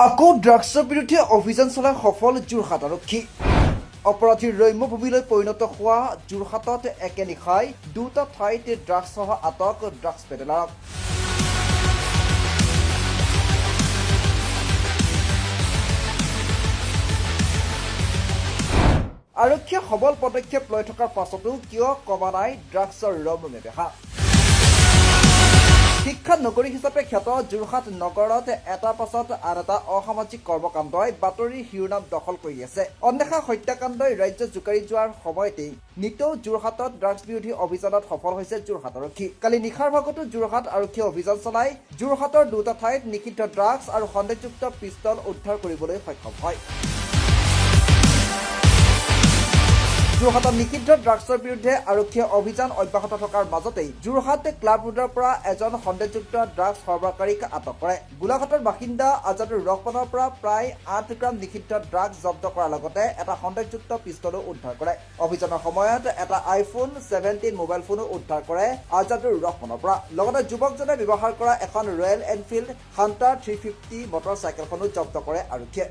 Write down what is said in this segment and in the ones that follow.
আকৌ ড্ৰাগছৰ বিৰুদ্ধে অভিযান চলাই সফল যোৰহাট আৰক্ষী অপৰাধীৰ ৰম্যভূমিলৈ পৰিণত হোৱা যোৰহাটত একে নিশাই দুটা ঠাইত ড্ৰাগছসহ আটক ড্ৰাগছ পেডেলাৰক আৰক্ষীয়ে সবল পদক্ষেপ লৈ থকাৰ পাছতো কিয় কমা নাই ড্ৰাগছৰ ৰমৰমে বেহা শিক্ষা নগৰী হিচাপে খ্যাত যোৰহাট নগৰত এটাৰ পাছত আন এটা অসামাজিক কৰ্মকাণ্ডই বাতৰিৰ শিৰোনাম দখল কৰি আছে। অন্বেষা হত্যাকাণ্ডই ৰাজ্য জোকাৰি যোৱাৰ সময়তেই নিতৌ যোৰহাটত ড্ৰাগছ বিৰোধী অভিযানত সফল হৈছে যোৰহাট আৰক্ষী। কালি নিশাৰ ভাগতো যোৰহাট আৰক্ষীয়ে অভিযান চলাই যোৰহাটৰ দুটা ঠাইত নিষিদ্ধ ড্ৰাগছ আৰু সন্দেহযুক্ত পিষ্টল উদ্ধাৰ কৰিবলৈ সক্ষম হয়। যোৰহাটত নিষিদ্ধ ড্ৰাগছৰ বিৰুদ্ধে আৰক্ষীয়ে অভিযান অব্যাহত থকাৰ মাজতেই যোৰহাট ক্লাব ৰোডৰ পৰা এজন সন্দেহযুক্ত ড্ৰাগছ সৰবৰাহকাৰীক আটক কৰে। গোলাঘাটৰ বাসিন্দা আজাদুৰ ৰহমানৰ পৰা প্ৰায় 8 গ্ৰাম নিষিদ্ধ ড্ৰাগছ জব্দ কৰাৰ লগতে এটা সন্দেহযুক্ত পিষ্টলো উদ্ধাৰ কৰে। অভিযানৰ সময়ত এটা আইফোন 17 মোবাইল ফোনো উদ্ধাৰ কৰে আজাদুৰ ৰহমানৰ পৰা। লগতে যুৱকজনে ব্যৱহাৰ কৰা এখন ৰয়েল এনফিল্ড হাণ্টাৰ 350 মটৰ চাইকেলখনো জব্দ কৰে আৰক্ষীয়ে।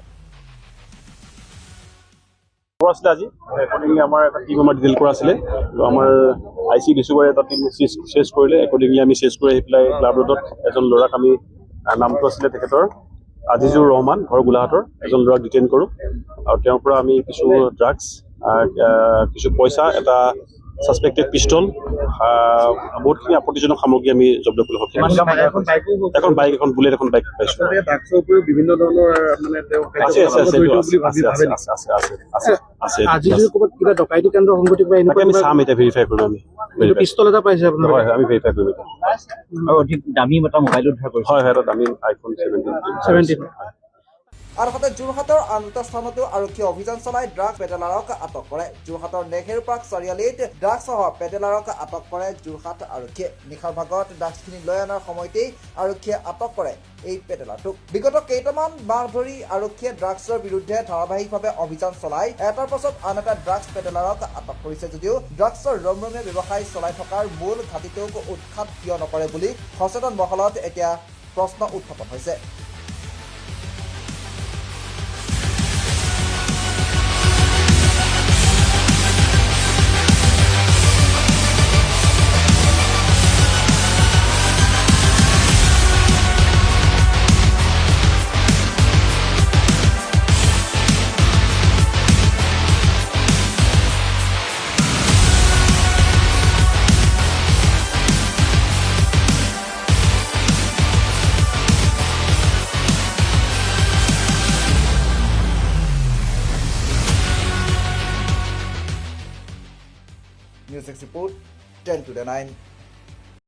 আছিলে আজি একৰ্ডিংলি আমাৰ এটা টিম আমাৰ ডিল কৰা আছিলে আমাৰ আইচি ডিচুবাৰে এটা টিম চেজ কৰিলে। একৰ্ডিংলি আমি চেজ কৰি আহি পেলাই ক্লাব ৰোডত এজন ল'ৰাক আমি নামটো আছিলে তেখেতৰ আজিজুৰ ৰহমান, ঘৰ গোলাঘাটৰ, এজন ল'ৰাক ডিটেইন কৰোঁ আৰু তেওঁৰ পৰা আমি কিছু ড্ৰাগছ, কিছু পইচা, এটা ছাছপেক্টেড পিষ্টল, বহুতখিনি আপত্তিজনক সামগ্ৰী আমি জব্দ কৰিবলৈ সক্ষম হৈছোঁ। এখন বাইক, এখন বুলেট, এখন বাইক পাইছোঁ। আমি চাম এতিয়া, ভেৰিফাই কৰিম আমি। পিষ্টল এটা পাইছে আপোনাৰ? হয়, আমি ভেৰিফাই কৰিম এতিয়া। আৰু অধিক দামী এটা মোবাইল উদ্ধাৰ কৰিছে। হয়, এটা দামী আইফোন 17। আনহাতে যোৰহাটৰ আন এটা স্থানতো আৰক্ষীয়ে অভিযান চলাই ড্ৰাগছ পেডেলাৰক আটক কৰে। যোৰহাটৰ নেহেৰু পাৰ্ক চাৰিআলিত ড্ৰাগছসহ পেডেলাৰক আটক কৰে যোৰহাট আৰক্ষীয়ে। নিশাৰ ভাগত ড্ৰাগছখিনি লৈ অনাৰ সময়তেই আৰক্ষীয়ে আটক কৰে এই পেডেলাৰটোক। বিগত কেইটামান মাহ ধৰি আৰক্ষীয়ে ড্ৰাগছৰ বিৰুদ্ধে ধাৰাবাহিকভাৱে অভিযান চলাই এটাৰ পাছত আন এটা ড্ৰাগছ পেডেলাৰক আটক কৰিছে যদিও ড্ৰাগছৰ ৰমৰমে ব্যৱসায় চলাই থকাৰ মূল ঘাটিটোক উৎখাত কিয় নকৰে বুলি সচেতন মহলত এতিয়া প্ৰশ্ন উত্থাপন হৈছে। News Report 10 to the 9.